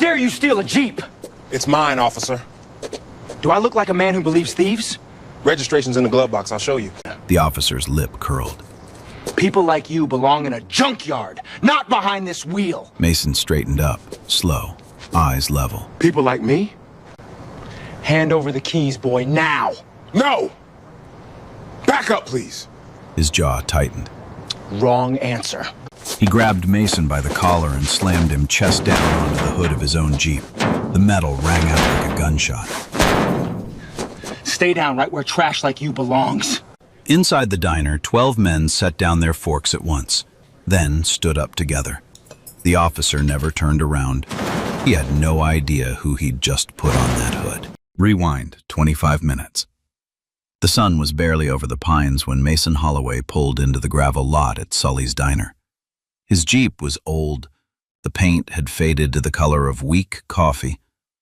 dare you steal a Jeep? It's mine, officer. Do I look like a man who believes thieves? Registration's in the glove box. I'll show you. The officer's lip curled. People like you belong in a junkyard, not behind this wheel. Mason straightened up, slow, eyes level. People like me? Hand over the keys, boy, now! No! Back up, please. His jaw tightened. Wrong answer. He grabbed Mason by the collar and slammed him chest down onto the hood of his own Jeep. The metal rang out like a gunshot. Stay down right where trash like you belongs. Inside the diner, 12 men set down their forks at once, then stood up together. The officer never turned around. He had no idea who he'd just put on that hood. Rewind 25 minutes. The sun was barely over the pines when Mason Holloway pulled into the gravel lot at Sully's diner. His Jeep was old. The paint had faded to the color of weak coffee.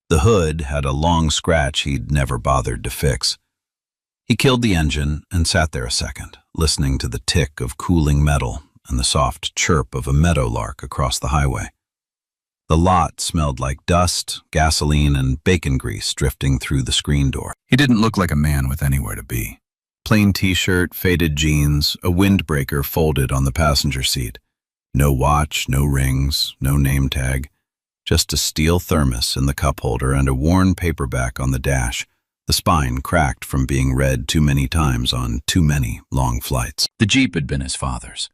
The hood had a long scratch he'd never bothered to fix. He killed the engine and sat there a second, listening to the tick of cooling metal and the soft chirp of a meadowlark across the highway. The lot smelled like dust, gasoline, and bacon grease drifting through the screen door. He didn't look like a man with anywhere to be. Plain t-shirt, faded jeans, a windbreaker folded on the passenger seat. No watch, no rings, no name tag. Just a steel thermos in the cup holder and a worn paperback on the dash, the spine cracked from being read too many times on too many long flights. The Jeep had been his father's.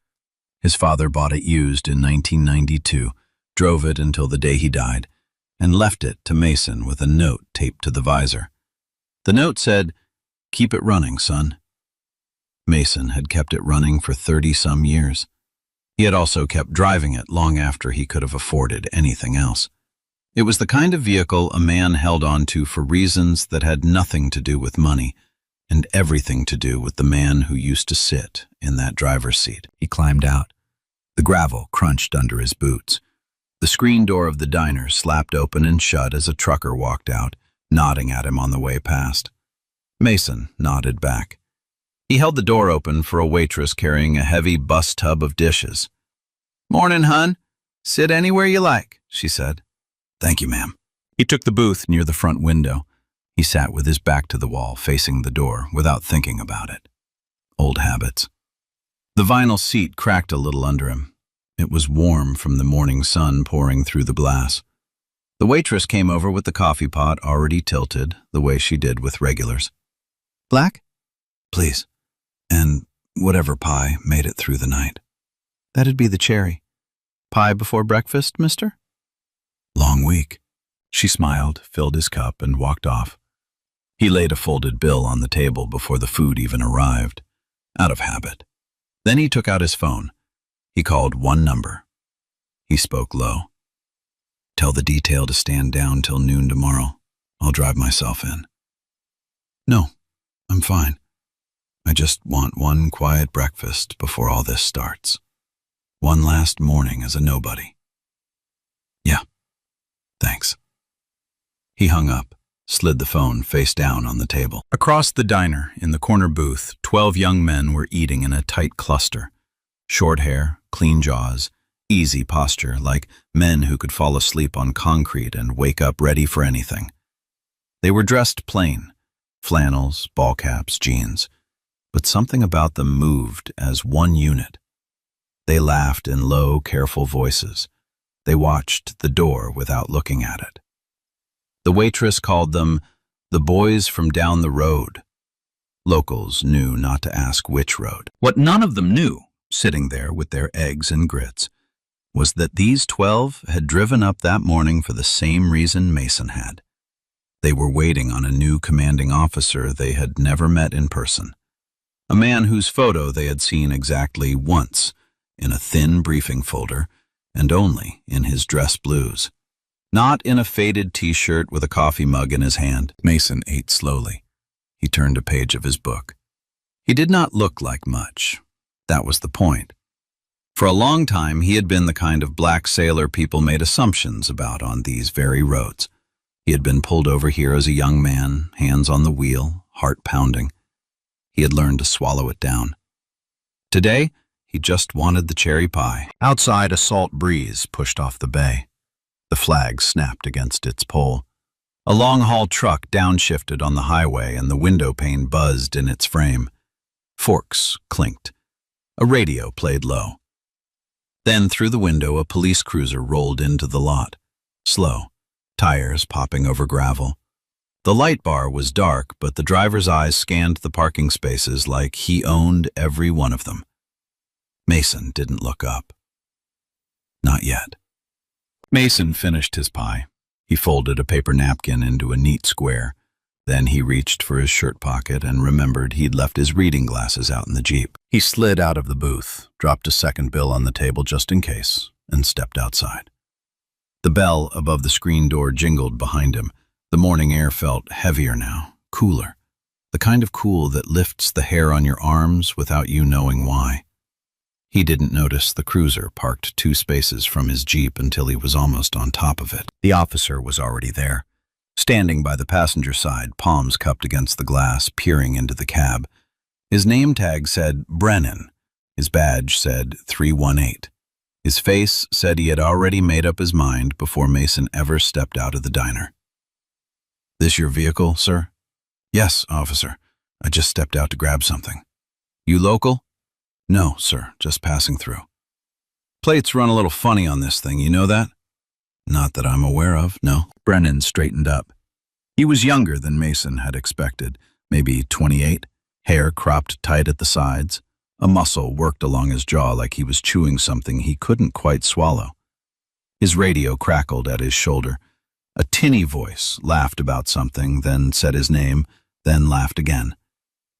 His father bought it used in 1992, drove it until the day he died, and left it to Mason with a note taped to the visor. The note said, "Keep it running, son." Mason had kept it running for 30-some years. He had also kept driving it long after he could have afforded anything else. It was the kind of vehicle a man held on to for reasons that had nothing to do with money and everything to do with the man who used to sit in that driver's seat. He climbed out. The gravel crunched under his boots. The screen door of the diner slapped open and shut as a trucker walked out, nodding at him on the way past. Mason nodded back. He held the door open for a waitress carrying a heavy bus tub of dishes. "Morning, hun. Sit anywhere you like," she said. "Thank you, ma'am." He took the booth near the front window. He sat with his back to the wall, facing the door, without thinking about it. Old habits. The vinyl seat cracked a little under him. It was warm from the morning sun pouring through the glass. The waitress came over with the coffee pot already tilted, the way she did with regulars. "Black?" "Please. And whatever pie made it through the night." "That'd be the cherry. Pie before breakfast, mister?" "Long week." She smiled, filled his cup, and walked off. He laid a folded bill on the table before the food even arrived, out of habit. Then he took out his phone. He called one number. He spoke low. "Tell the detail to stand down till noon tomorrow. I'll drive myself in." "No, I'm fine. I just want one quiet breakfast before all this starts. One last morning as a nobody." "Yeah, thanks." He hung up, slid the phone face down on the table. Across the diner, in the corner booth, 12 young men were eating in a tight cluster. Short hair, clean jaws, easy posture, like men who could fall asleep on concrete and wake up ready for anything. They were dressed plain, flannels, ball caps, jeans, but something about them moved as one unit. They laughed in low, careful voices. They watched the door without looking at it. The waitress called them the boys from down the road. Locals knew not to ask which road. What none of them knew, sitting there with their eggs and grits, was that these 12 had driven up that morning for the same reason Mason had. They were waiting on a new commanding officer they had never met in person, a man whose photo they had seen exactly once in a thin briefing folder and only in his dress blues. Not in a faded t-shirt with a coffee mug in his hand. Mason ate slowly. He turned a page of his book. He did not look like much. That was the point. For a long time, he had been the kind of black sailor people made assumptions about on these very roads. He had been pulled over here as a young man, hands on the wheel, heart pounding. He had learned to swallow it down. Today, he just wanted the cherry pie. Outside, a salt breeze pushed off the bay. The flag snapped against its pole. A long-haul truck downshifted on the highway and the window pane buzzed in its frame. Forks clinked. A radio played low. Then through the window a police cruiser rolled into the lot. Slow, tires popping over gravel. The light bar was dark, but the driver's eyes scanned the parking spaces like he owned every one of them. Mason didn't look up. Not yet. Mason finished his pie. He folded a paper napkin into a neat square. Then he reached for his shirt pocket and remembered he'd left his reading glasses out in the Jeep. He slid out of the booth, dropped a second bill on the table just in case, and stepped outside. The bell above the screen door jingled behind him. The morning air felt heavier now, cooler. The kind of cool that lifts the hair on your arms without you knowing why. He didn't notice the cruiser parked 2 spaces from his Jeep until he was almost on top of it. The officer was already there, standing by the passenger side, palms cupped against the glass, peering into the cab. His name tag said Brennan. His badge said 318. His face said he had already made up his mind before Mason ever stepped out of the diner. "This your vehicle, sir?" "Yes, officer. I just stepped out to grab something." "You local?" "No, sir, just passing through." "Plates run a little funny on this thing, you know that?" "Not that I'm aware of, no." Brennan straightened up. He was younger than Mason had expected, maybe 28, hair cropped tight at the sides. A muscle worked along his jaw like he was chewing something he couldn't quite swallow. His radio crackled at his shoulder. A tinny voice laughed about something, then said his name, then laughed again.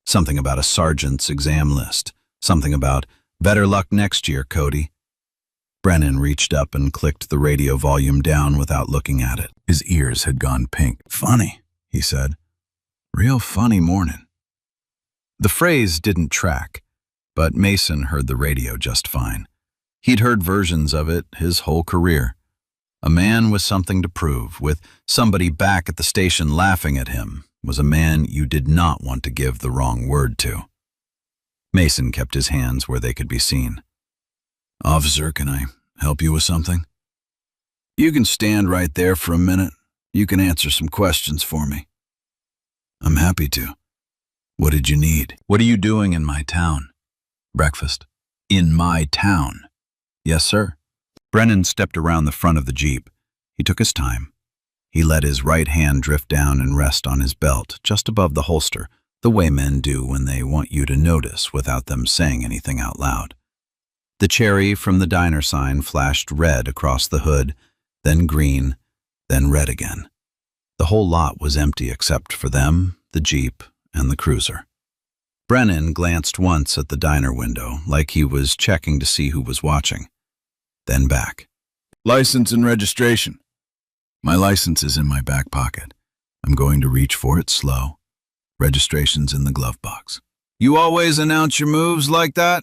Something about a sergeant's exam list. Something about, "Better luck next year, Cody." Brennan reached up and clicked the radio volume down without looking at it. His ears had gone pink. "Funny," he said. "Real funny morning." The phrase didn't track, but Mason heard the radio just fine. He'd heard versions of it his whole career. A man with something to prove, with somebody back at the station laughing at him, was a man you did not want to give the wrong word to. Mason kept his hands where they could be seen. "Officer, can I help you with something?" "You can stand right there for a minute. You can answer some questions for me." "I'm happy to. What did you need?" "What are you doing in my town?" "Breakfast." "In my town?" "Yes, sir." Brennan stepped around the front of the Jeep. He took his time. He let his right hand drift down and rest on his belt, just above the holster, the way men do when they want you to notice without them saying anything out loud. The cherry from the diner sign flashed red across the hood, then green, then red again. The whole lot was empty except for them, the Jeep, and the cruiser. Brennan glanced once at the diner window, like he was checking to see who was watching. Then back. "License and registration." "My license is in my back pocket. I'm going to reach for it slow. Registration's in the glove box." "You always announce your moves like that?"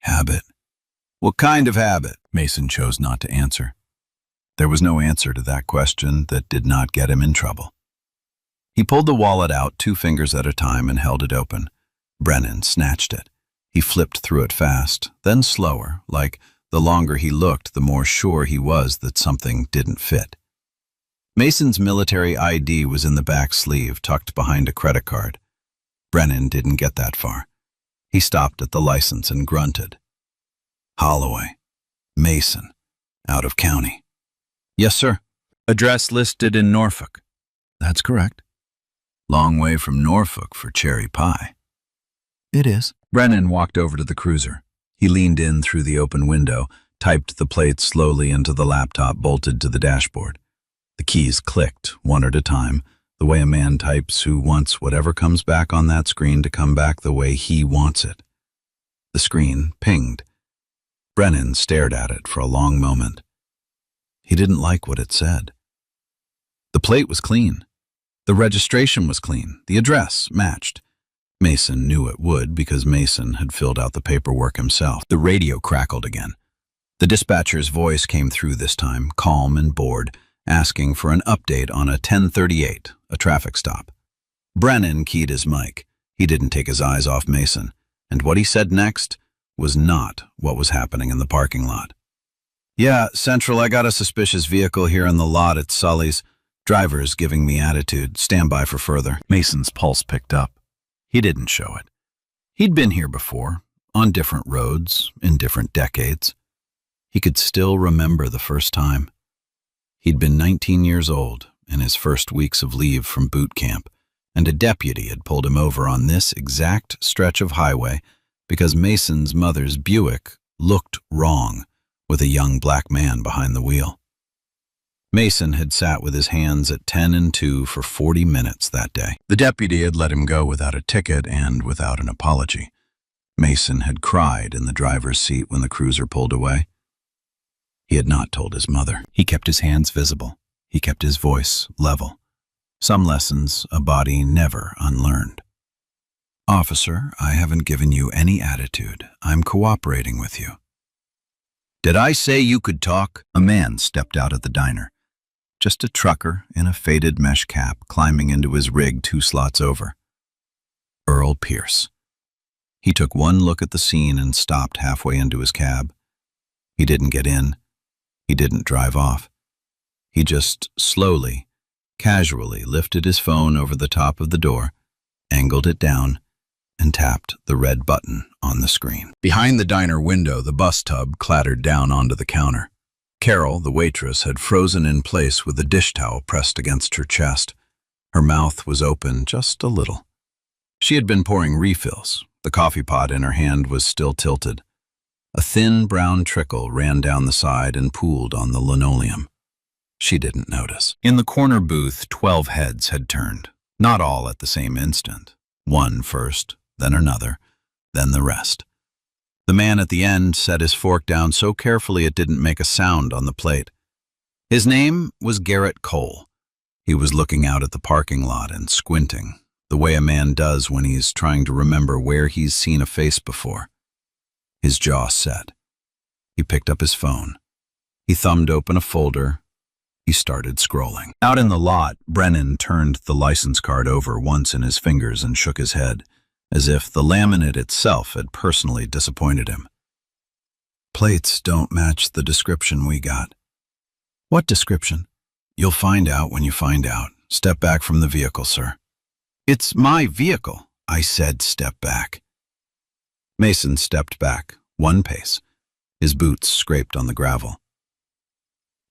"Habit." "What kind of habit?" Mason chose not to answer. There was no answer to that question that did not get him in trouble. He pulled the wallet out 2 fingers at a time and held it open. Brennan snatched it. He flipped through it fast, then slower, like the longer he looked, the more sure he was that something didn't fit. Mason's military ID was in the back sleeve, tucked behind a credit card. Brennan didn't get that far. He stopped at the license and grunted. "Holloway. Mason. Out of county." "Yes, sir." "Address listed in Norfolk." "That's correct." "Long way from Norfolk for cherry pie." "It is." Brennan walked over to the cruiser. He leaned in through the open window, typed the plates slowly into the laptop bolted to the dashboard. The keys clicked, one at a time, the way a man types who wants whatever comes back on that screen to come back the way he wants it. The screen pinged. Brennan stared at it for a long moment. He didn't like what it said. The plate was clean. The registration was clean. The address matched. Mason knew it would because Mason had filled out the paperwork himself. The radio crackled again. The dispatcher's voice came through this time, calm and bored, asking for an update on a 1038, a traffic stop. Brennan keyed his mic. He didn't take his eyes off Mason, and what he said next was not what was happening in the parking lot. Yeah, Central, I got a suspicious vehicle here in the lot at Sully's. Driver's giving me attitude. Stand by for further. Mason's pulse picked up. He didn't show it. He'd been here before, on different roads, in different decades. He could still remember the first time. He'd been 19 years old, in his first weeks of leave from boot camp, and a deputy had pulled him over on this exact stretch of highway because Mason's mother's Buick looked wrong with a young black man behind the wheel. Mason had sat with his hands at 10 and 2 for 40 minutes that day. The deputy had let him go without a ticket and without an apology. Mason had cried in the driver's seat when the cruiser pulled away. He had not told his mother. He kept his hands visible. He kept his voice level. Some lessons a body never unlearned. Officer, I haven't given you any attitude. I'm cooperating with you. Did I say you could talk? A man stepped out at the diner. Just a trucker in a faded mesh cap climbing into his rig 2 slots over. Earl Pierce. He took one look at the scene and stopped halfway into his cab. He didn't get in. He didn't drive off. He just slowly, casually lifted his phone over the top of the door, angled it down, and tapped the red button on the screen. Behind the diner window, the bus tub clattered down onto the counter. Carol, the waitress, had frozen in place with a dish towel pressed against her chest. Her mouth was open just a little. She had been pouring refills. The coffee pot in her hand was still tilted. A thin brown trickle ran down the side and pooled on the linoleum. She didn't notice. In the corner booth, 12 heads had turned. Not all at the same instant. One first, then another, then the rest. The man at the end set his fork down so carefully it didn't make a sound on the plate. His name was Garrett Cole. He was looking out at the parking lot and squinting, the way a man does when he's trying to remember where he's seen a face before. His jaw set. He picked up his phone. He thumbed open a folder. He started scrolling. Out in the lot, Brennan turned the license card over once in his fingers and shook his head, as if the laminate itself had personally disappointed him. Plates don't match the description we got. What description? You'll find out when you find out. Step back from the vehicle, sir. It's my vehicle. I said step back. Mason stepped back, 1 pace. His boots scraped on the gravel.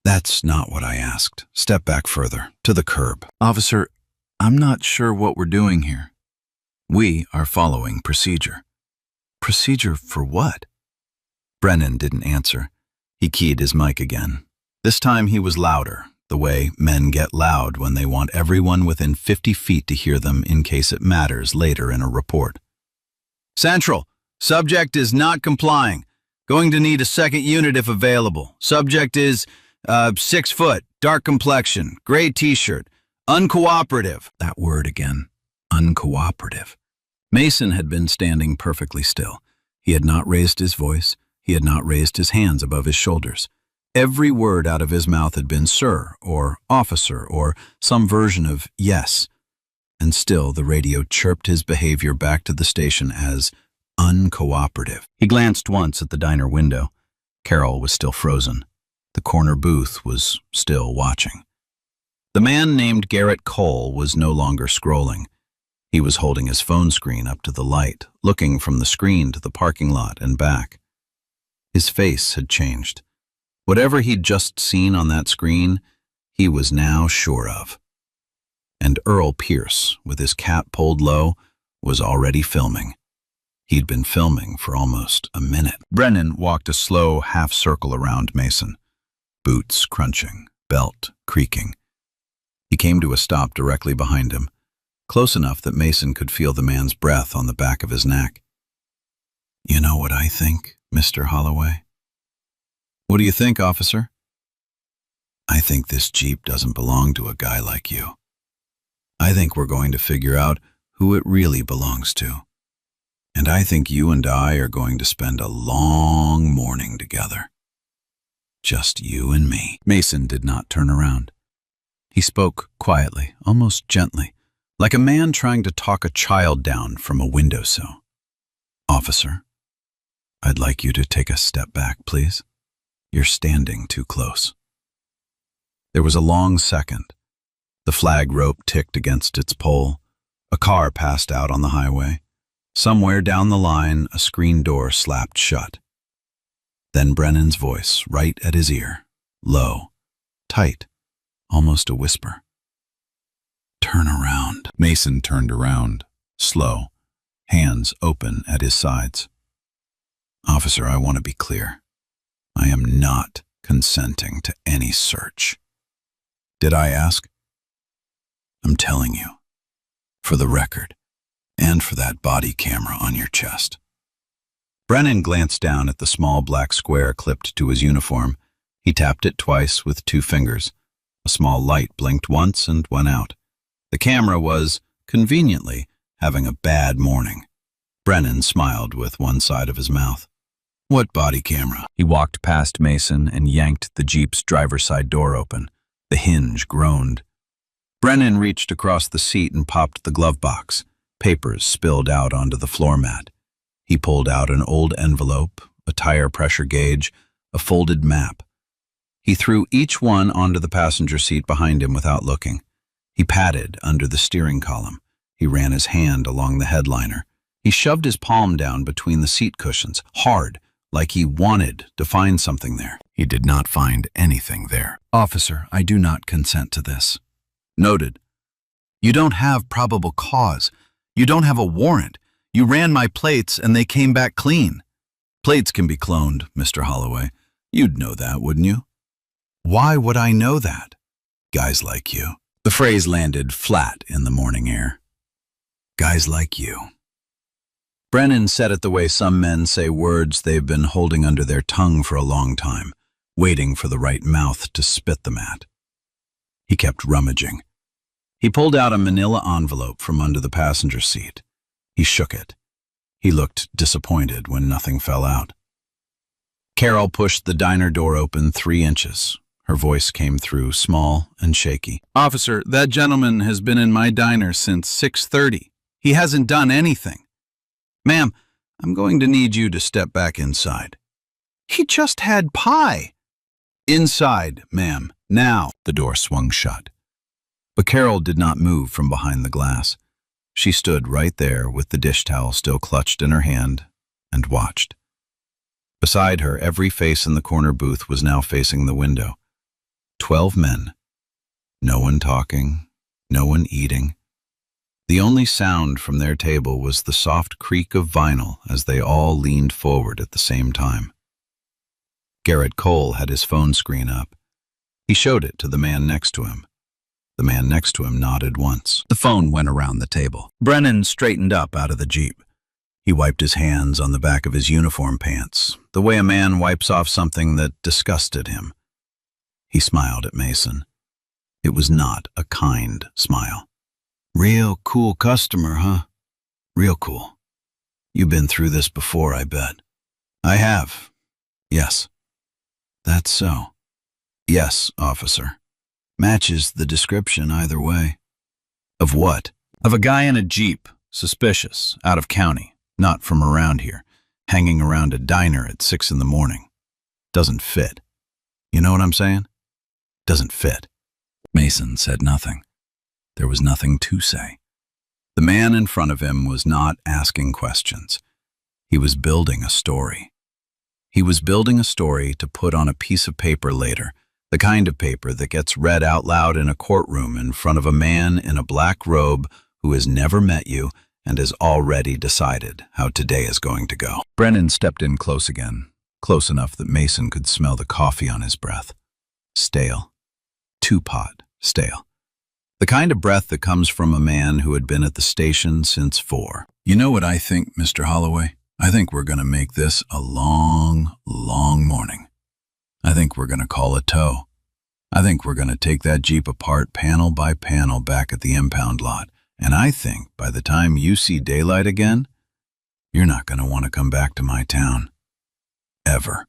That's not what I asked. Step back further, to the curb. Officer, I'm not sure what we're doing here. We are following procedure. Procedure for what? Brennan didn't answer. He keyed his mic again. This time he was louder, the way men get loud when they want everyone within 50 feet to hear them in case it matters later in a report. Central, subject is not complying. Going to need a second unit if available. Subject is 6 foot, dark complexion, gray t-shirt, uncooperative. That word again, uncooperative. Mason had been standing perfectly still. He had not raised his voice. He had not raised his hands above his shoulders. Every word out of his mouth had been sir or officer or some version of yes. And still the radio chirped his behavior back to the station as uncooperative. He glanced once at the diner window. Carol was still frozen. The corner booth was still watching. The man named Garrett Cole was no longer scrolling. He was holding his phone screen up to the light, looking from the screen to the parking lot and back. His face had changed. Whatever he'd just seen on that screen, he was now sure of. And Earl Pierce, with his cap pulled low, was already filming. He'd been filming for almost a minute. Brennan walked a slow half-circle around Mason, boots crunching, belt creaking. He came to a stop directly behind him, close enough that Mason could feel the man's breath on the back of his neck. You know what I think, Mr. Holloway? What do you think, officer? I think this Jeep doesn't belong to a guy like you. I think we're going to figure out who it really belongs to. And I think you and I are going to spend a long morning together. Just you and me. Mason did not turn around. He spoke quietly, almost gently, like a man trying to talk a child down from a windowsill. Officer, I'd like you to take a step back, please. You're standing too close. There was a long second. The flag rope ticked against its pole. A car passed out on the highway. Somewhere down the line, a screen door slapped shut. Then Brennan's voice, right at his ear, low, tight, almost a whisper. Turn around. Mason turned around, slow, hands open at his sides. Officer, I want to be clear. I am not consenting to any search. Did I ask? I'm telling you, for the record, and for that body camera on your chest. Brennan glanced down at the small black square clipped to his uniform. He tapped it twice with 2 fingers. A small light blinked once and went out. The camera was, conveniently, having a bad morning. Brennan smiled with one side of his mouth. What body camera? He walked past Mason and yanked the Jeep's driver's side door open. The hinge groaned. Brennan reached across the seat and popped the glove box. Papers spilled out onto the floor mat. He pulled out an old envelope, a tire pressure gauge, a folded map. He threw each one onto the passenger seat behind him without looking. He patted under the steering column. He ran his hand along the headliner. He shoved his palm down between the seat cushions, hard, like he wanted to find something there. He did not find anything there. Officer, I do not consent to this. Noted. You don't have probable cause. You don't have a warrant. You ran my plates and they came back clean. Plates can be cloned, Mr. Holloway. You'd know that, wouldn't you? Why would I know that? Guys like you. The phrase landed flat in the morning air. Guys like you. Brennan said it the way some men say words they've been holding under their tongue for a long time, waiting for the right mouth to spit them at. He kept rummaging. He pulled out a manila envelope from under the passenger seat. He shook it. He looked disappointed when nothing fell out. Carol pushed the diner door open 3 inches. Her voice came through, small and shaky. Officer, that gentleman has been in my diner since 6:30. He hasn't done anything. Ma'am, I'm going to need you to step back inside. He just had pie. Inside, ma'am. Now. The door swung shut. But Carol did not move from behind the glass. She stood right there with the dish towel still clutched in her hand and watched. Beside her, every face in the corner booth was now facing the window. 12 men. No one talking, no one eating. The only sound from their table was the soft creak of vinyl as they all leaned forward at the same time. Garrett Cole had his phone screen up. He showed it to the man next to him. The man next to him nodded once. The phone went around the table. Brennan straightened up out of the Jeep. He wiped his hands on the back of his uniform pants, the way a man wipes off something that disgusted him. He smiled at Mason. It was not a kind smile. Real cool customer, huh? Real cool. You've been through this before, I bet. I have. Yes. That's so. Yes, officer. Matches the description either way. Of what? Of a guy in a Jeep, suspicious, out of county, not from around here, hanging around a diner at 6 in the morning. Doesn't fit. You know what I'm saying? Doesn't fit. Mason said nothing. There was nothing to say. The man in front of him was not asking questions. He was building a story. He was building a story to put on a piece of paper later, the kind of paper that gets read out loud in a courtroom in front of a man in a black robe who has never met you and has already decided how today is going to go. Brennan stepped in close again, close enough that Mason could smell the coffee on his breath. Stale. Two-pot stale. The kind of breath that comes from a man who had been at the station since 4. You know what I think, Mr. Holloway? I think we're going to make this a long, long morning. I think we're going to call a tow. I think we're going to take that Jeep apart panel by panel back at the impound lot. And I think by the time you see daylight again, you're not going to want to come back to my town. Ever.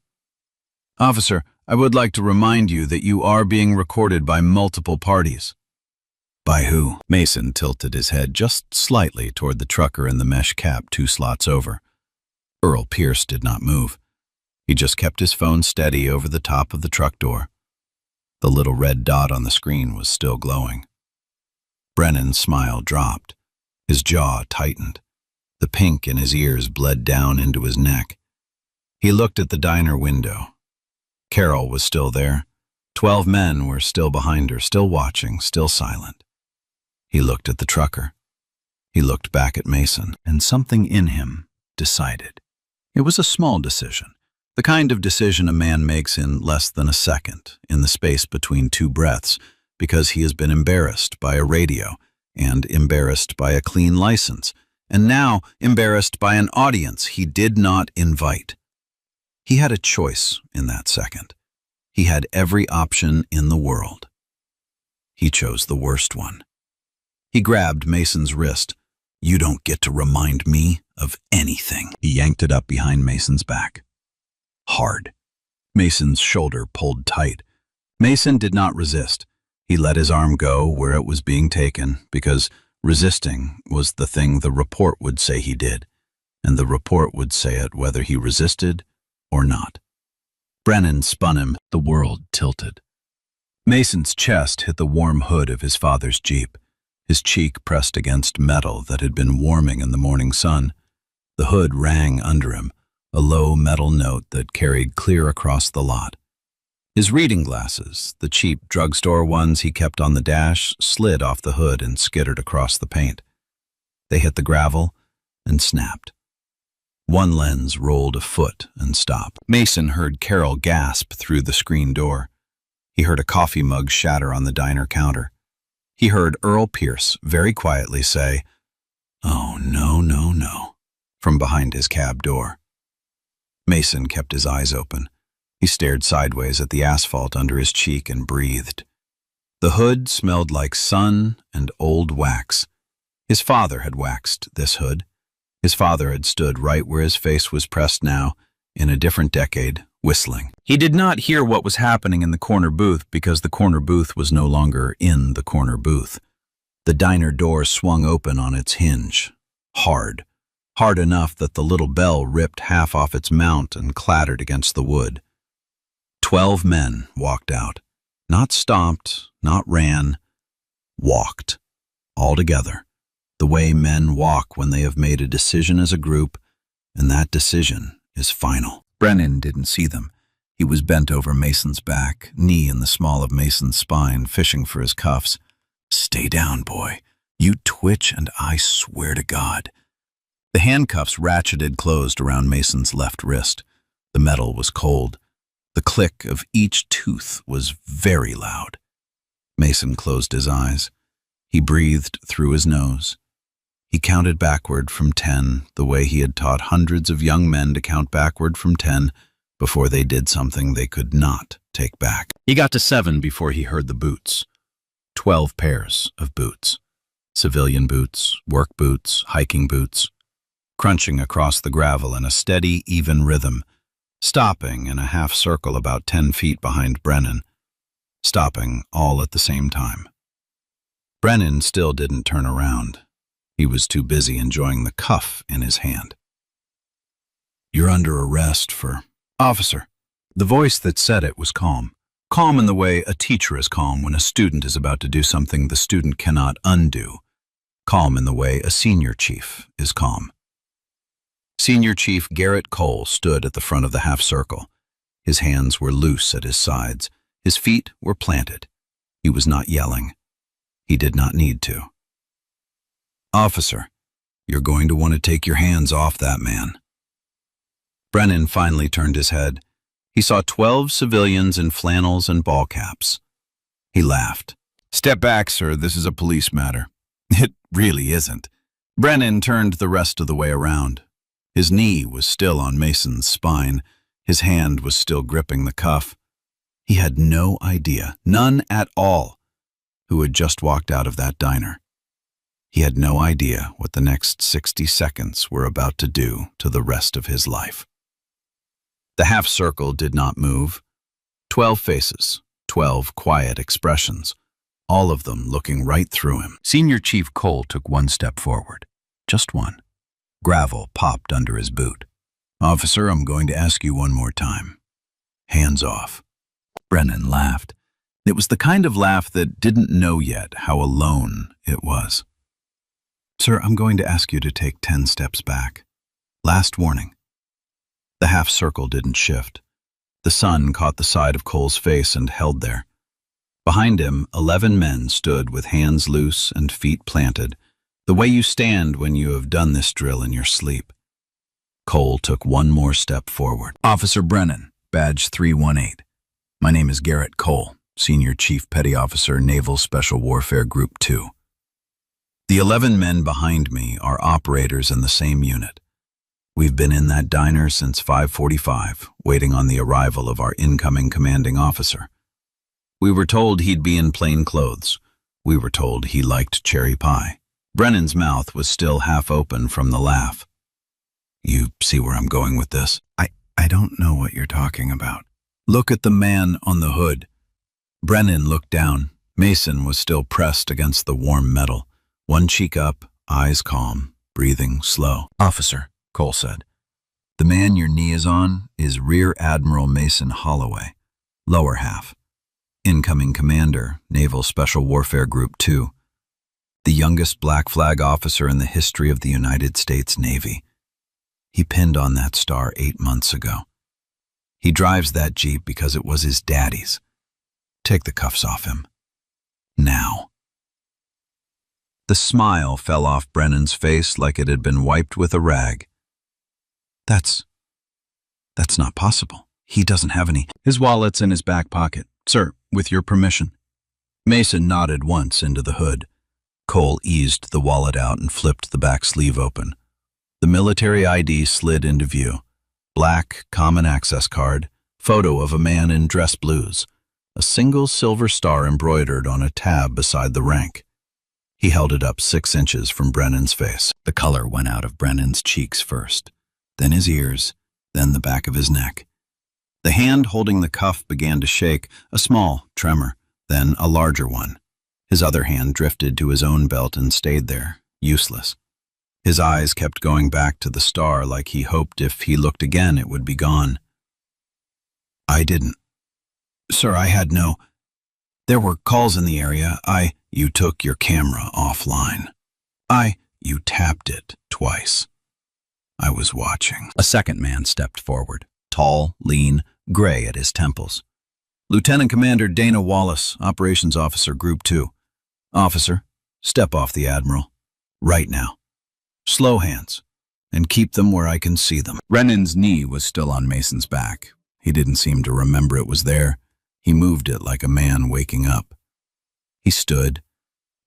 Officer, I would like to remind you that you are being recorded by multiple parties. By who? Mason tilted his head just slightly toward the trucker in the mesh cap 2 slots over. Earl Pierce did not move. He just kept his phone steady over the top of the truck door. The little red dot on the screen was still glowing. Brennan's smile dropped. His jaw tightened. The pink in his ears bled down into his neck. He looked at the diner window. Carol was still there. 12 men were still behind her, still watching, still silent. He looked at the trucker. He looked back at Mason, and something in him decided. It was a small decision, the kind of decision a man makes in less than a second, in the space between two breaths, because he has been embarrassed by a radio, and embarrassed by a clean license, and now embarrassed by an audience he did not invite. He had a choice in that second. He had every option in the world. He chose the worst one. He grabbed Mason's wrist. "You don't get to remind me of anything." He yanked it up behind Mason's back. Hard. Mason's shoulder pulled tight. Mason did not resist. He let his arm go where it was being taken, because resisting was the thing the report would say he did, and the report would say it whether he resisted or not. Brennan spun him. The world tilted. Mason's chest hit the warm hood of his father's Jeep, his cheek pressed against metal that had been warming in the morning sun. The hood rang under him, a low metal note that carried clear across the lot. His reading glasses, the cheap drugstore ones he kept on the dash, slid off the hood and skittered across the paint. They hit the gravel and snapped. One lens rolled a foot and stopped. Mason heard Carol gasp through the screen door. He heard a coffee mug shatter on the diner counter. He heard Earl Pierce very quietly say, "Oh, no, no, no," from behind his cab door. Mason kept his eyes open. He stared sideways at the asphalt under his cheek and breathed. The hood smelled like sun and old wax. His father had waxed this hood. His father had stood right where his face was pressed now, in a different decade, whistling. He did not hear what was happening in the corner booth because the corner booth was no longer in the corner booth. The diner door swung open on its hinge, hard enough that the little bell ripped half off its mount and clattered against the wood. 12 men walked out, not stomped, not ran, walked, all together, the way men walk when they have made a decision as a group, and that decision is final. Brennan didn't see them. He was bent over Mason's back, knee in the small of Mason's spine, fishing for his cuffs. "Stay down, boy. You twitch and I swear to God." The handcuffs ratcheted closed around Mason's left wrist. The metal was cold. The click of each tooth was very loud. Mason closed his eyes. He breathed through his nose. He counted backward from 10 the way he had taught hundreds of young men to count backward from 10 before they did something they could not take back. He got to 7 before he heard the boots. 12 pairs of boots. Civilian boots, work boots, hiking boots, crunching across the gravel in a steady, even rhythm, stopping in a half circle about 10 feet behind Brennan, stopping all at the same time. Brennan still didn't turn around. He was too busy enjoying the cuff in his hand. "You're under arrest for..." "Officer." The voice that said it was calm. Calm in the way a teacher is calm when a student is about to do something the student cannot undo. Calm in the way a senior chief is calm. Senior Chief Garrett Cole stood at the front of the half-circle. His hands were loose at his sides. His feet were planted. He was not yelling. He did not need to. "Officer, you're going to want to take your hands off that man." Brennan finally turned his head. He saw 12 civilians in flannels and ball caps. He laughed. "Step back, sir. This is a police matter." "It really isn't." Brennan turned the rest of the way around. His knee was still on Mason's spine. His hand was still gripping the cuff. He had no idea, none at all, who had just walked out of that diner. He had no idea what the next 60 seconds were about to do to the rest of his life. The half-circle did not move. 12 faces, 12 quiet expressions, all of them looking right through him. Senior Chief Cole took one step forward, just one. Gravel popped under his boot. Officer, I'm going to ask you one more time. Hands off. Brennan laughed. It was the kind of laugh that didn't know yet how alone it was. Sir, I'm going to ask you to take 10 steps back. Last warning. The half circle didn't shift. The sun caught the side of Cole's face and held there. Behind him, 11 men stood with hands loose and feet planted, the way you stand when you have done this drill in your sleep. Cole took one more step forward. Officer Brennan, badge 318. My name is Garrett Cole, Senior Chief Petty Officer, Naval Special Warfare Group 2. The 11 men behind me are operators in the same unit. We've been in that diner since 5:45, waiting on the arrival of our incoming commanding officer. We were told he'd be in plain clothes. We were told he liked cherry pie. Brennan's mouth was still half open from the laugh. You see where I'm going with this? I don't know what you're talking about. Look at the man on the hood. Brennan looked down. Mason was still pressed against the warm metal, one cheek up, eyes calm, breathing slow. Officer, Cole said, the man your knee is on is Rear Admiral Mason Holloway, lower half. Incoming Commander, Naval Special Warfare Group 2. The youngest black flag officer in the history of the United States Navy. He pinned on that star 8 months ago. He drives that Jeep because it was his daddy's. Take the cuffs off him. Now. The smile fell off Brennan's face like it had been wiped with a rag. That's not possible. He doesn't have any. His wallet's in his back pocket. Sir, with your permission. Mason nodded once into the hood. Cole eased the wallet out and flipped the back sleeve open. The military ID slid into view. Black, common access card, photo of a man in dress blues, a single silver star embroidered on a tab beside the rank. He held it up 6 inches from Brennan's face. The color went out of Brennan's cheeks first, then his ears, then the back of his neck. The hand holding the cuff began to shake, a small tremor, then a larger one. His other hand drifted to his own belt and stayed there, useless. His eyes kept going back to the star like he hoped if he looked again it would be gone. I didn't. Sir, I had no. There were calls in the area. You took your camera offline. You tapped it twice. I was watching. A second man stepped forward, tall, lean, gray at his temples. Lieutenant Commander Dana Wallace, Operations Officer, Group 2. Officer, step off the Admiral. Right now. Slow hands, and keep them where I can see them. Brennan's knee was still on Mason's back. He didn't seem to remember it was there. He moved it like a man waking up. He stood.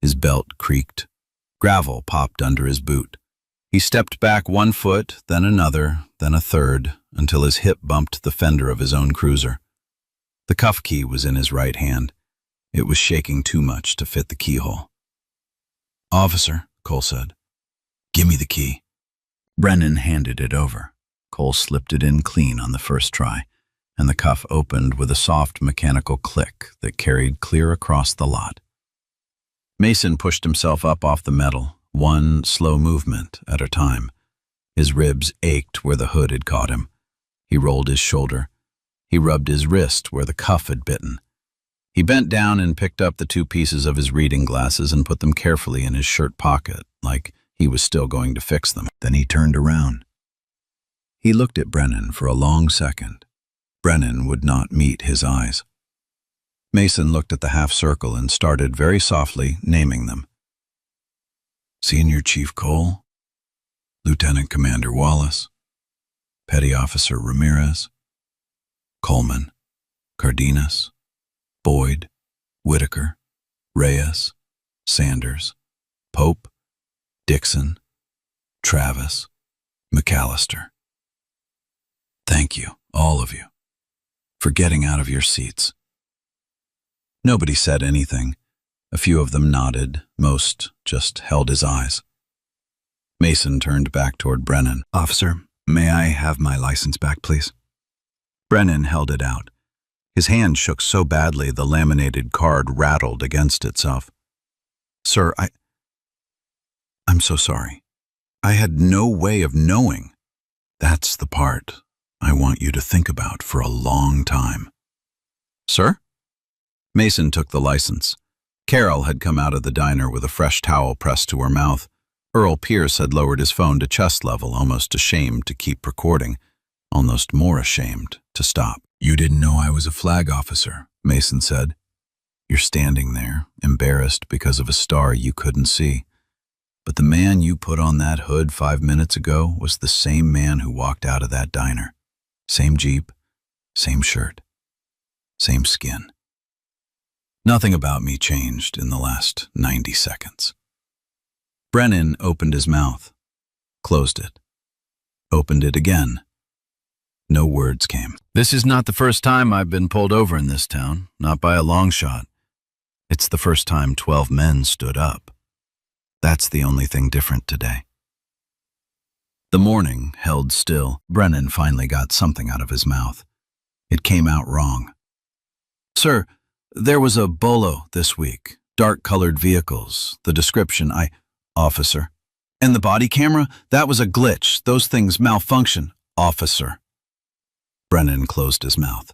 His belt creaked. Gravel popped under his boot. He stepped back 1 foot, then another, then a third, until his hip bumped the fender of his own cruiser. The cuff key was in his right hand. It was shaking too much to fit the keyhole. Officer, Cole said. Give me the key. Brennan handed it over. Cole slipped it in clean on the first try, and the cuff opened with a soft mechanical click that carried clear across the lot. Mason pushed himself up off the metal, one slow movement at a time. His ribs ached where the hood had caught him. He rolled his shoulder. He rubbed his wrist where the cuff had bitten. He bent down and picked up the 2 pieces of his reading glasses and put them carefully in his shirt pocket, like he was still going to fix them. Then he turned around. He looked at Brennan for a long second. Brennan would not meet his eyes. Mason looked at the half circle and started very softly naming them. Senior Chief Cole, Lieutenant Commander Wallace, Petty Officer Ramirez, Coleman, Cardenas, Boyd, Whitaker, Reyes, Sanders, Pope, Dixon, Travis, McAllister. Thank you, all of you, for getting out of your seats. Nobody said anything. A few of them nodded, most just held his eyes. Mason turned back toward Brennan. Officer, may I have my license back, please? Brennan held it out. His hand shook so badly the laminated card rattled against itself. Sir, I'm so sorry. I had no way of knowing. That's the part I want you to think about for a long time. Sir? Mason took the license. Carol had come out of the diner with a fresh towel pressed to her mouth. Earl Pierce had lowered his phone to chest level, almost ashamed to keep recording, almost more ashamed to stop. You didn't know I was a flag officer, Mason said. You're standing there, embarrassed because of a star you couldn't see. But the man you put on that hood 5 minutes ago was the same man who walked out of that diner. Same Jeep, same shirt, same skin. Nothing about me changed in the last 90 seconds. Brennan opened his mouth, closed it, opened it again. No words came. This is not the first time I've been pulled over in this town, not by a long shot. It's the first time 12 men stood up. That's the only thing different today. The morning held still. Brennan finally got something out of his mouth. It came out wrong. Sir, there was a bolo this week. Dark-colored vehicles. The description, Officer. And the body camera? That was a glitch. Those things malfunction. Officer. Brennan closed his mouth.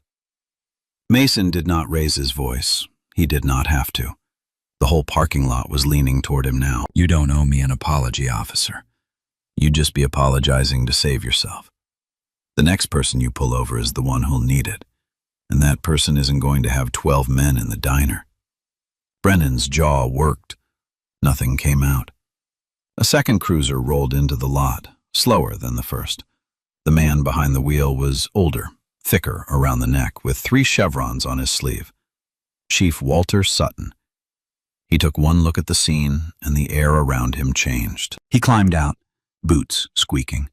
Mason did not raise his voice. He did not have to. The whole parking lot was leaning toward him now. You don't owe me an apology, officer. You'd just be apologizing to save yourself. The next person you pull over is the one who'll need it, and that person isn't going to have 12 men in the diner. Brennan's jaw worked. Nothing came out. A second cruiser rolled into the lot, slower than the first. The man behind the wheel was older, thicker around the neck, with 3 chevrons on his sleeve. Chief Walter Sutton. He took one look at the scene, and the air around him changed. He climbed out, boots squeaking.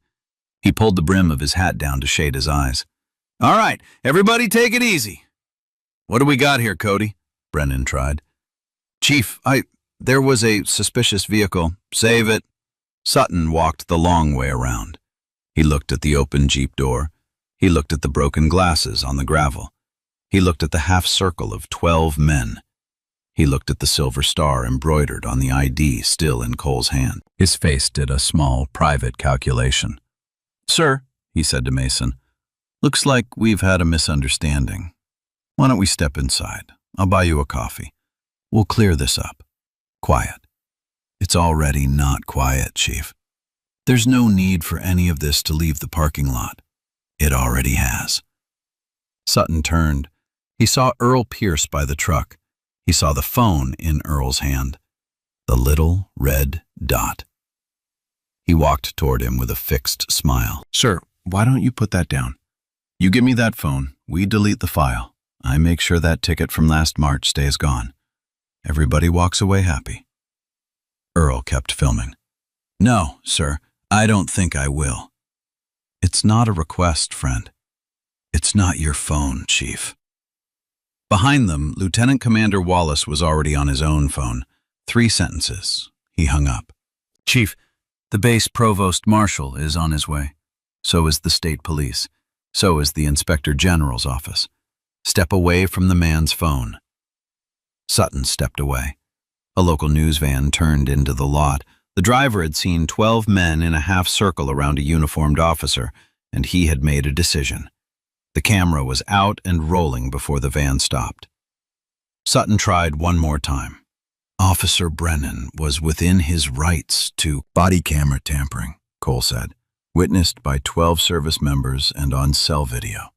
He pulled the brim of his hat down to shade his eyes. All right, everybody take it easy. What do we got here, Cody? Brennan tried. Chief, there was a suspicious vehicle. Save it. Sutton walked the long way around. He looked at the open Jeep door. He looked at the broken glasses on the gravel. He looked at the half circle of 12 men. He looked at the silver star embroidered on the ID still in Cole's hand. His face did a small, private calculation. Sir, he said to Mason, looks like we've had a misunderstanding. Why don't we step inside? I'll buy you a coffee. We'll clear this up. Quiet. It's already not quiet, Chief. There's no need for any of this to leave the parking lot. It already has. Sutton turned. He saw Earl Pierce by the truck. He saw the phone in Earl's hand. The little red dot. He walked toward him with a fixed smile. Sir, why don't you put that down? You give me that phone. We delete the file. I make sure that ticket from last March stays gone. Everybody walks away happy. Earl kept filming. No, sir, I don't think I will. It's not a request, friend. It's not your phone, Chief. Behind them, Lieutenant Commander Wallace was already on his own phone. 3 sentences. He hung up. Chief, the base provost marshal is on his way. So is the state police. So is the inspector general's office. Step away from the man's phone. Sutton stepped away. A local news van turned into the lot. The driver had seen 12 men in a half circle around a uniformed officer, and he had made a decision. The camera was out and rolling before the van stopped. Sutton tried one more time. Officer Brennan was within his rights to body camera tampering, Cole said, witnessed by 12 service members and on cell video.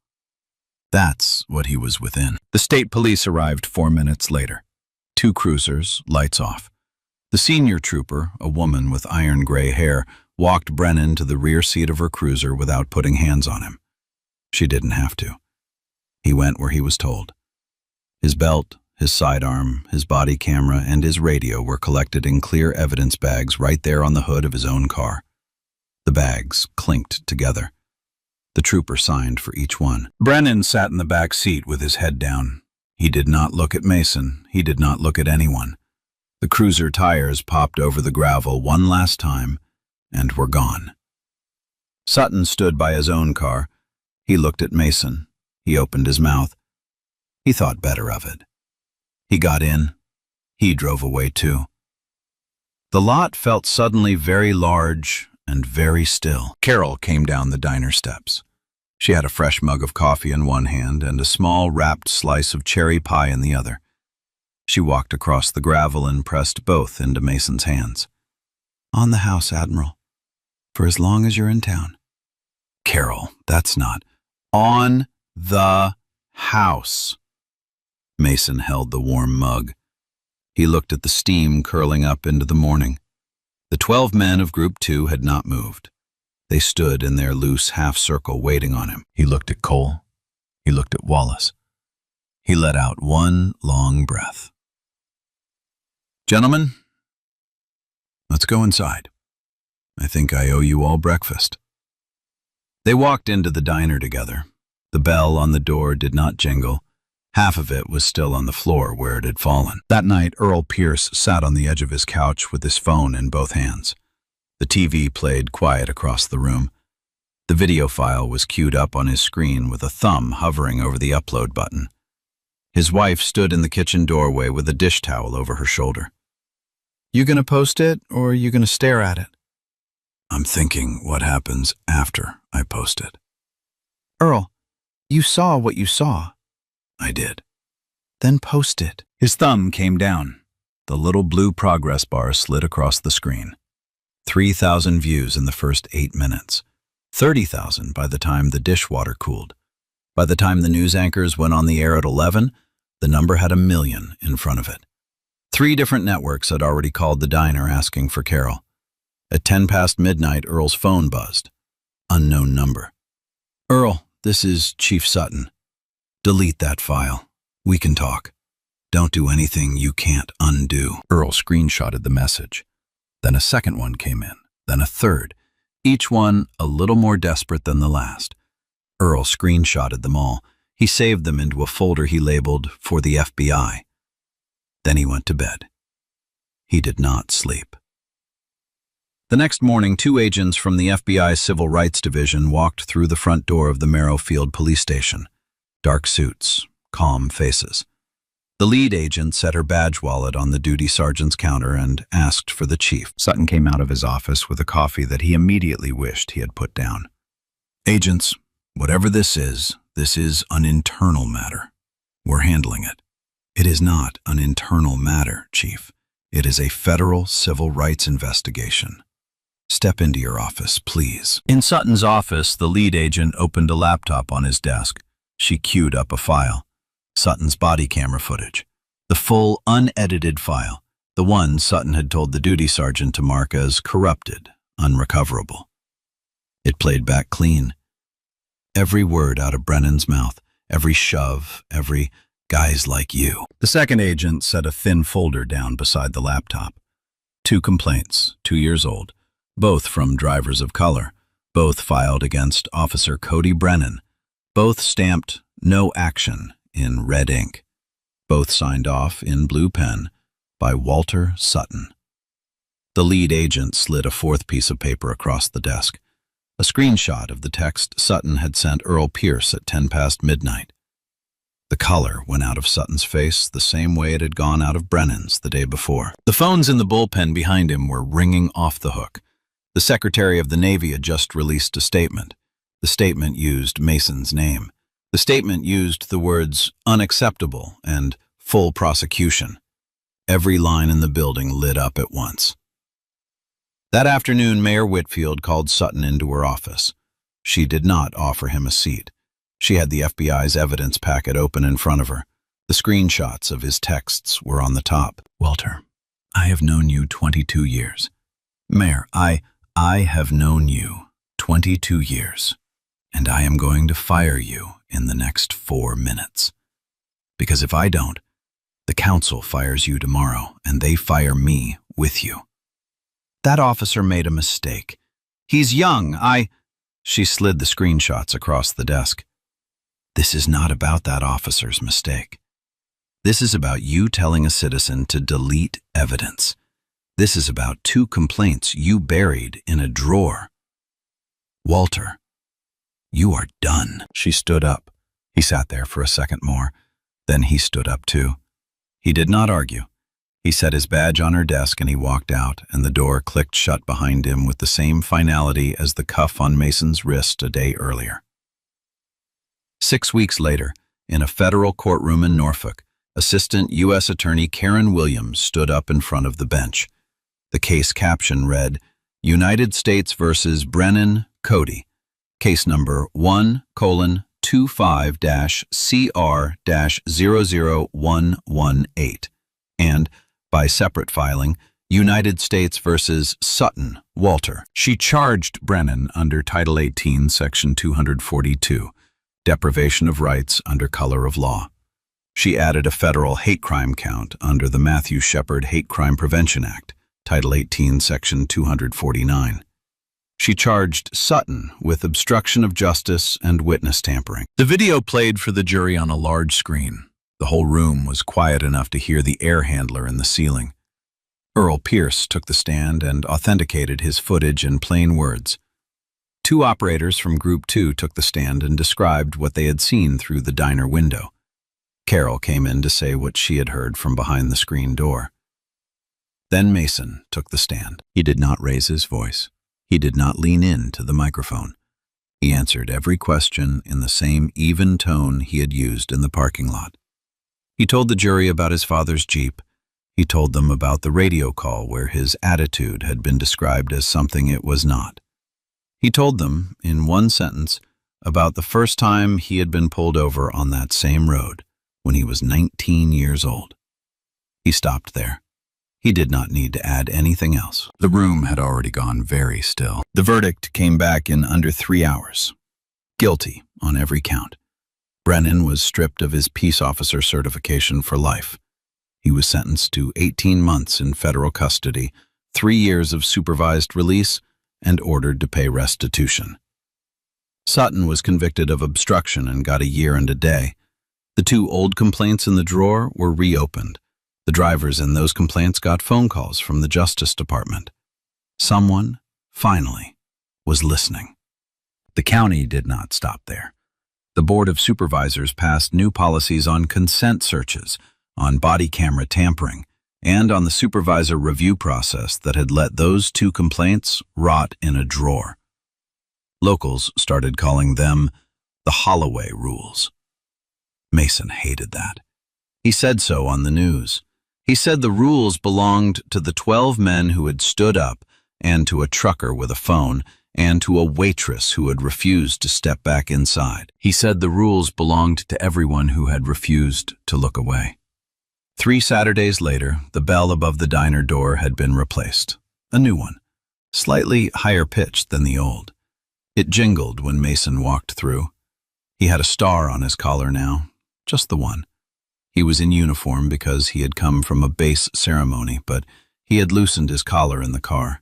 That's what he was within. The state police arrived 4 minutes later. 2 cruisers, lights off. The senior trooper, a woman with iron gray hair, walked Brennan to the rear seat of her cruiser without putting hands on him. She didn't have to. He went where he was told. His belt, his sidearm, his body camera, and his radio were collected in clear evidence bags right there on the hood of his own car. The bags clinked together. The trooper signed for each one. Brennan sat in the back seat with his head down. He did not look at Mason. He did not look at anyone. The cruiser tires popped over the gravel one last time and were gone. Sutton stood by his own car. He looked at Mason. He opened his mouth. He thought better of it. He got in. He drove away too. The lot felt suddenly very large and very still. Carol came down the diner steps. She had a fresh mug of coffee in one hand and a small wrapped slice of cherry pie in the other. She walked across the gravel and pressed both into Mason's hands. "On the house, Admiral. For as long as you're in town." "Carol, that's not. On the house." Mason held the warm mug. He looked at the steam curling up into the morning. The 12 men of Group 2 had not moved. They stood in their loose half-circle waiting on him. He looked at Cole. He looked at Wallace. He let out one long breath. "Gentlemen, let's go inside. I think I owe you all breakfast." They walked into the diner together. The bell on the door did not jingle. Half of it was still on the floor where it had fallen. That night, Earl Pierce sat on the edge of his couch with his phone in both hands. The TV played quiet across the room. The video file was queued up on his screen with a thumb hovering over the upload button. His wife stood in the kitchen doorway with a dish towel over her shoulder. "You gonna post it, or you gonna stare at it?" "I'm thinking what happens after I post it." "Earl, you saw what you saw." "I did." "Then post it." His thumb came down. The little blue progress bar slid across the screen. 3,000 views in the first 8 minutes. 30,000 by the time the dishwater cooled. By the time the news anchors went on the air at 11, the number had 1 million in front of it. 3 different networks had already called the diner asking for Carol. At 10 past midnight, Earl's phone buzzed. Unknown number. "Earl, this is Chief Sutton. Delete that file. We can talk. Don't do anything you can't undo." Earl screenshotted the message. Then a second one came in, then a third, each one a little more desperate than the last. Earl screenshotted them all. He saved them into a folder he labeled "For the FBI." Then he went to bed. He did not sleep. The next morning, 2 agents from the FBI Civil Rights Division walked through the front door of the Merrowfield police station. Dark suits, calm faces. The lead agent set her badge wallet on the duty sergeant's counter and asked for the chief. Sutton came out of his office with a coffee that he immediately wished he had put down. "Agents, whatever this is an internal matter. We're handling it." "It is not an internal matter, Chief. It is a federal civil rights investigation. Step into your office, please." In Sutton's office, the lead agent opened a laptop on his desk. She queued up a file. Sutton's body camera footage. The full, unedited file. The one Sutton had told the duty sergeant to mark as corrupted, unrecoverable. It played back clean. Every word out of Brennan's mouth, every shove, every "guys like you." The second agent set a thin folder down beside the laptop. 2 complaints, 2 years old, both from drivers of color, both filed against Officer Cody Brennan, both stamped "No action" in red ink, both signed off in blue pen by Walter Sutton. The lead agent slid a 4th piece of paper across the desk, a screenshot of the text Sutton had sent Earl Pierce at 10 past midnight. The color went out of Sutton's face the same way it had gone out of Brennan's the day before. The phones in the bullpen behind him were ringing off the hook. The Secretary of the Navy had just released a statement. The statement used Mason's name. The statement used the words "unacceptable" and "full prosecution." Every line in the building lit up at once. That afternoon, Mayor Whitfield called Sutton into her office. She did not offer him a seat. She had the FBI's evidence packet open in front of her. The screenshots of his texts were on the top. "Walter, I have known you 22 years. Mayor, I have known you 22 years. And I am going to fire you in the next 4 minutes. Because if I don't, the council fires you tomorrow, and they fire me with you." "That officer made a mistake. He's young. She slid the screenshots across the desk. "This is not about that officer's mistake. This is about you telling a citizen to delete evidence. This is about 2 complaints you buried in a drawer. Walter, you are done." She stood up. He sat there for a second more. Then he stood up too. He did not argue. He set his badge on her desk and he walked out, and the door clicked shut behind him with the same finality as the cuff on Mason's wrist a day earlier. 6 weeks later, in a federal courtroom in Norfolk, Assistant U.S. Attorney Karen Williams stood up in front of the bench. The case caption read, United States versus Brennan Cody, case number 1:25-CR-00118, and, by separate filing, United States versus Sutton Walter. She charged Brennan under Title 18, Section 242, deprivation of rights under color of law. She added a federal hate crime count under the Matthew Shepard Hate Crime Prevention Act, Title 18, Section 249. She charged Sutton with obstruction of justice and witness tampering. The video played for the jury on a large screen. The whole room was quiet enough to hear the air handler in the ceiling. Earl Pierce took the stand and authenticated his footage in plain words. 2 operators from Group 2 took the stand and described what they had seen through the diner window. Carol came in to say what she had heard from behind the screen door. Then Mason took the stand. He did not raise his voice. He did not lean in to the microphone. He answered every question in the same even tone he had used in the parking lot. He told the jury about his father's Jeep. He told them about the radio call where his attitude had been described as something it was not. He told them, in one sentence, about the first time he had been pulled over on that same road, when he was 19 years old. He stopped there. He did not need to add anything else. The room had already gone very still. The verdict came back in under 3 hours. Guilty on every count. Brennan was stripped of his peace officer certification for life. He was sentenced to 18 months in federal custody, 3 years of supervised release, and ordered to pay restitution. Sutton was convicted of obstruction and got a year and a day. The 2 old complaints in the drawer were reopened. The drivers in those complaints got phone calls from the Justice Department. Someone, finally, was listening. The county did not stop there. The Board of Supervisors passed new policies on consent searches, on body camera tampering, and on the supervisor review process that had let those 2 complaints rot in a drawer. Locals started calling them the Holloway Rules. Mason hated that. He said so on the news. He said the rules belonged to the 12 men who had stood up, and to a trucker with a phone, and to a waitress who had refused to step back inside. He said the rules belonged to everyone who had refused to look away. 3 Saturdays later, the bell above the diner door had been replaced. A new one, slightly higher pitched than the old. It jingled when Mason walked through. He had a star on his collar now, just the one. He was in uniform because he had come from a base ceremony, but he had loosened his collar in the car.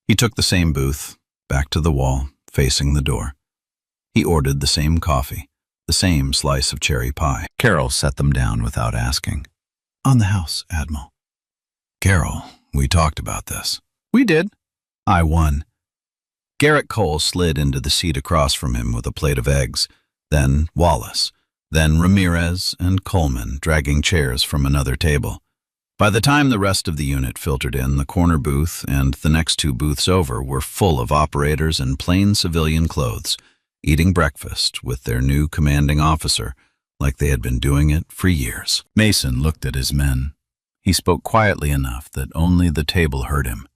He took the same booth, back to the wall, facing the door. He ordered the same coffee, the same slice of cherry pie. Carol set them down without asking. On the house, Admiral. Carol, we talked about this. We did. I won. Garrett Cole slid into the seat across from him with a plate of eggs, then Wallace, then Ramirez and Coleman dragging chairs from another table. By the time the rest of the unit filtered in, the corner booth and the next 2 booths over were full of operators in plain civilian clothes, eating breakfast with their new commanding officer like they had been doing it for years. Mason looked at his men. He spoke quietly enough that only the table heard him.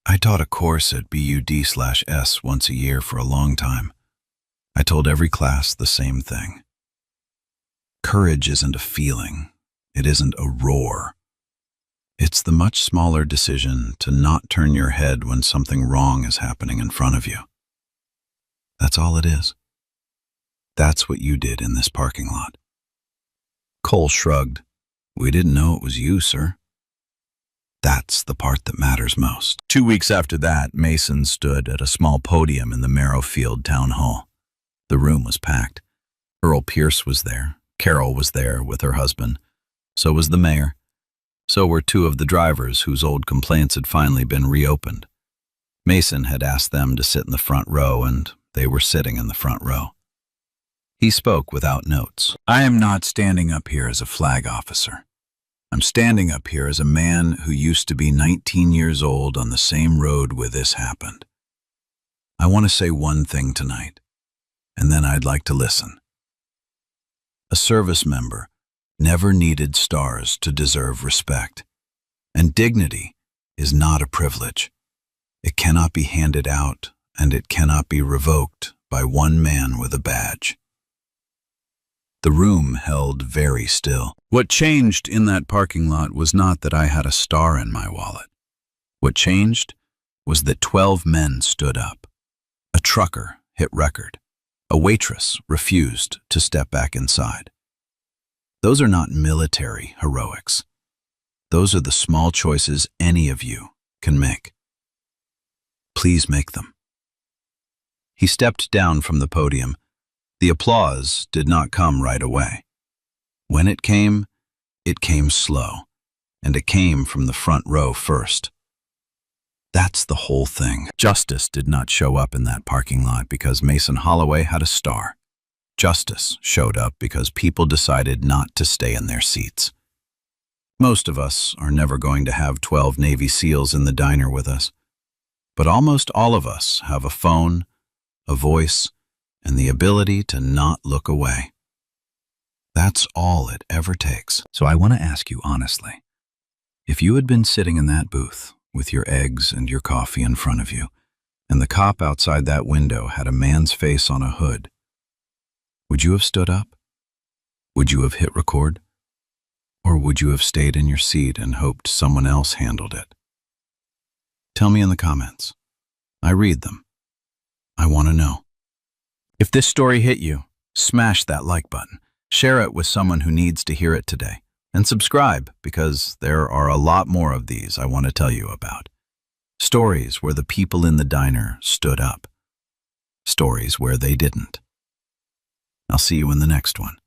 I taught a course at BUD/S once a year for a long time. I told every class the same thing. Courage isn't a feeling. It isn't a roar. It's the much smaller decision to not turn your head when something wrong is happening in front of you. That's all it is. That's what you did in this parking lot. Cole shrugged. We didn't know it was you, sir. That's the part that matters most. 2 weeks after that, Mason stood at a small podium in the Marrowfield Town Hall. The room was packed. Earl Pierce was there. Carol was there with her husband. So was the mayor. So were 2 of the drivers whose old complaints had finally been reopened. Mason had asked them to sit in the front row, and they were sitting in the front row. He spoke without notes. I am not standing up here as a flag officer. I'm standing up here as a man who used to be 19 years old on the same road where this happened. I want to say one thing tonight, and then I'd like to listen. A service member never needed stars to deserve respect, and dignity is not a privilege. It cannot be handed out, and it cannot be revoked by one man with a badge. The room held very still. What changed in that parking lot was not that I had a star in my wallet. What changed was that 12 men stood up. A trucker hit record. A waitress refused to step back inside. Those are not military heroics. Those are the small choices any of you can make. Please make them. He stepped down from the podium. The applause did not come right away. When it came slow, and it came from the front row first. That's the whole thing. Justice did not show up in that parking lot because Mason Holloway had a star. Justice showed up because people decided not to stay in their seats. Most of us are never going to have 12 Navy SEALs in the diner with us, but almost all of us have a phone, a voice, and the ability to not look away. That's all it ever takes. So I want to ask you honestly, if you had been sitting in that booth with your eggs and your coffee in front of you, and the cop outside that window had a man's face on a hood, would you have stood up? Would you have hit record? Or would you have stayed in your seat and hoped someone else handled it? Tell me in the comments. I read them. I want to know. If this story hit you, smash that like button. Share it with someone who needs to hear it today. And subscribe, because there are a lot more of these I want to tell you about. Stories where the people in the diner stood up. Stories where they didn't. I'll see you in the next one.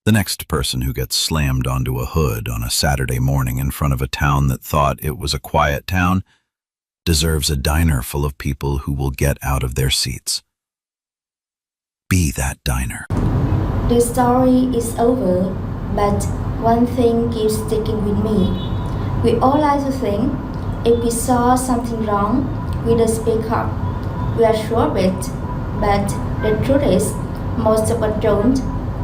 The next person who gets slammed onto a hood on a Saturday morning in front of a town that thought it was a quiet town deserves a diner full of people who will get out of their seats. Be that diner. The story is over, but one thing keeps sticking with me. We all like to think if we saw something wrong, we'd speak up. We are sure of it, but the truth is, most of us don't,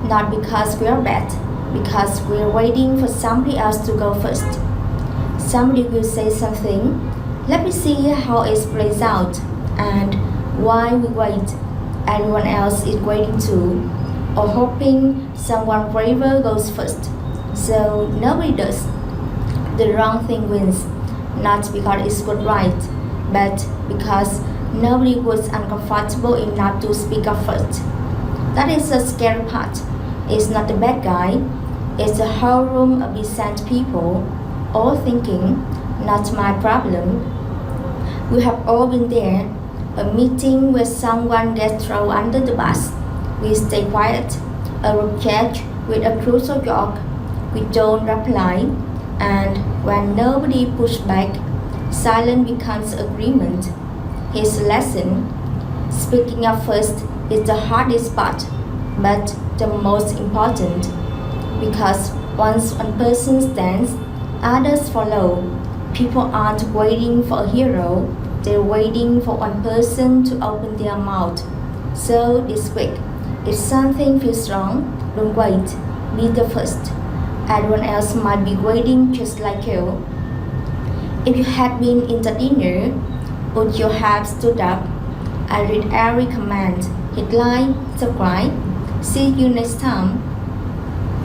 not because we are bad, because we're waiting for somebody else to go first. Somebody will say something, let me see how it plays out, and while we wait, everyone else is waiting too, or hoping someone braver goes first. So nobody does. The wrong thing wins, not because it's good right, but because nobody was uncomfortable enough to speak up first. That is the scary part. It's not the bad guy, it's a whole room of decent people, all thinking, not my problem. We have all been there, a meeting where someone gets thrown under the bus. We stay quiet, a group chat with a crucial joke. We don't reply, and when nobody pushes back, silence becomes agreement. Here's a lesson. Speaking up first is the hardest part, but the most important, because once one person stands, others follow. People aren't waiting for a hero, they're waiting for one person to open their mouth. So this week, if something feels wrong, don't wait, be the first. Everyone else might be waiting just like you. If you had been in the dinner, would you have stood up? I read every comment. Hit like, subscribe. See you next time.